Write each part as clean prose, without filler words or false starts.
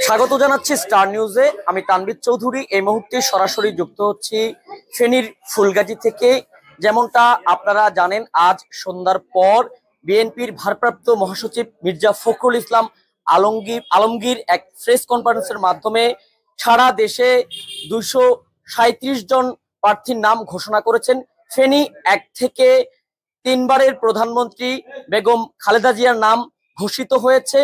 স্বাগত জানাচ্ছি স্টার নিউজে। আমি তানভীর চৌধুরী। এই মুহূর্তে সরাসরি যুক্ত হচ্ছি ফেনীর ফুলগাজী থেকে। যেমনটা আপনারা জানেন, আজ সন্ধ্যার পর বিএনপির ভারপ্রাপ্ত মহাসচিব মির্জা ফখরুল ইসলাম আলমগীর এক প্রেস কনফারেন্সের মাধ্যমে সারা দেশে 237 জন প্রার্থীর নাম ঘোষণা করেছেন। ফেনী 1 থেকে 3 বারের প্রধানমন্ত্রী বেগম খালেদা জিয়ার নাম ঘোষিত হয়েছে।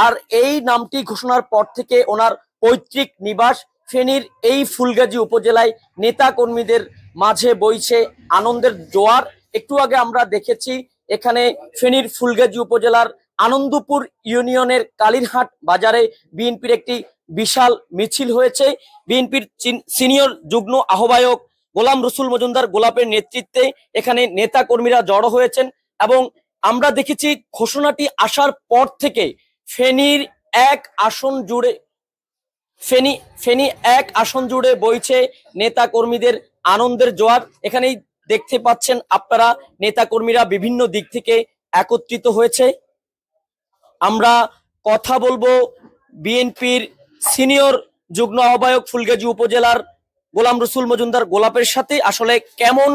আর এই নামটি ঘোষণার পর থেকে ওনার পৈতৃক নিবাস ফেনীর এই ফুলগাজী উপজেলায় নেতা কর্মীদের মাঝে বইছে আনন্দের জোয়ার। একটু আগে আমরা দেখেছি এখানে ফেনীর ফুলগাজী উপজেলার আনন্দপুর ইউনিয়নের কালীরহাট বাজারে বিএনপির একটি বিশাল মিছিল হয়েছে। বিএনপির সিনিয়র যুগ্ম আহ্বায়ক গোলাম রসুল মজুমদার গোলাপের নেতৃত্বে এখানে নেতা কর্মীরা জড়ো হয়েছেন এবং আমরা দেখেছি ঘোষণাটি আসার পর থেকে ফেনীর এক আসন জুড়ে বইছে নেতা কর্মীদের আনন্দের জোয়ার। এখানেই দেখতে পাচ্ছেন আপনারা, নেতা কর্মীরা বিভিন্ন দিক থেকে একত্রিত হয়েছে। আমরা কথা বলবো বিএনপির সিনিয়র যুগ্ম আহ্বায়ক ফুলগাজী উপজেলার গোলাম রসুল মজুমদার গোলাপের সাথে। আসলে কেমন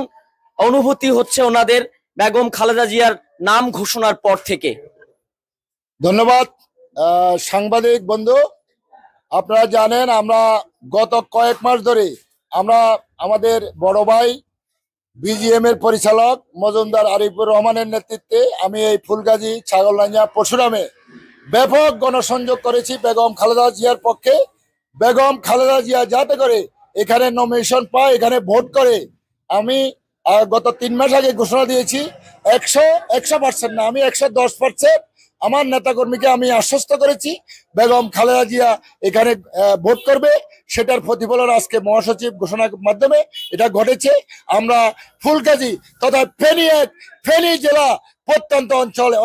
অনুভূতি হচ্ছে ওনাদের বেগম খালেদা জিয়ার নাম ঘোষণার পর থেকে? ধন্যবাদ সাংবাদিক বন্ধু। আপনারা জানেন আমরা গত কয়েক মাস ধরে আমরা আমাদের বড় ভাই বিজিএম এর পরিচালক মজুমদার আরিফুর রহমানের নেতৃত্বে আমি এই ফুলগাজী ছাগলনাইয়া পরশুরামে ব্যাপক গণসংযোগ করেছি বেগম খালেদা জিয়ার পক্ষে। বেগম খালেদা জিয়া যাতে করে এখানে নমিনেশন পায়, এখানে ভোট করে। আমি গত 3 মাস আগে ঘোষণা দিয়েছি 100% না, আমি 110% আমার নেতাকর্মীকে আমি আশ্বস্ত করেছি বেগম খালেদা জিয়া এখানে ভোট করবে। সেটার প্রতিফলন আজকে মহাসচিব ঘোষণার মাধ্যমে এটা ঘটেছে। আমরা ফুলগাজী তথা ফেনী জেলা প্রত্যন্ত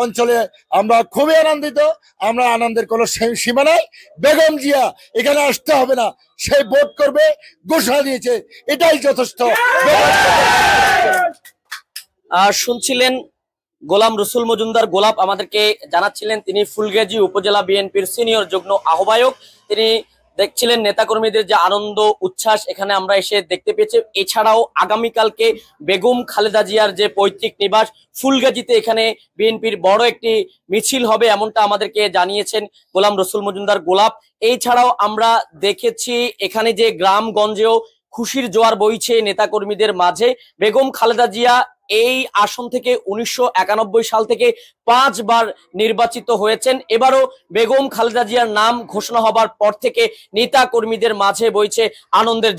অঞ্চলে আমরা খুবই আনন্দিত। আমরা আনন্দের কোনো সীমা নাই। বেগম জিয়া এখানে আসতে হবে না, সে ভোট করবে, ঘোষণা দিয়েছে, এটাই যথেষ্ট। শুনছিলেন গোলাম রসুল মজুমদার গোলাপ আমাদেরকে জানাচ্ছিলেন তিনি ফুলগাজী উপজেলা বিএনপির সিনিয়র যুগ্ম আহ্বায়ক। তিনি দেখছিলেন নেতাকর্মীদের যে আনন্দ উচ্ছ্বাস এখানে আমরা এসে দেখতে পেয়েছি। এছাড়াও আগামীকালকে বেগম খালেদা জিয়ার যে পৈতৃক নিবাস ফুলগাজীতে এখানে বিএনপির বড় একটি মিছিল হবে, এমনটা আমাদেরকে জানিয়েছেন গোলাম রসুল মজুমদার গোলাপ। এছাড়াও আমরা দেখেছি এখানে যে গ্রামগঞ্জেও খুশির জোয়ার বইছে নেতাকর্মীদের মাঝে। বেগম খালেদা জিয়া এই আসন থেকে 1991 সাল থেকে 5 বার নির্বাচিত হয়েছেন। এবারও বেগম খালেদা জিয়ার নাম ঘোষণা হবার পর থেকে নেতা কর্মীদের মাঝে বইছে আনন্দের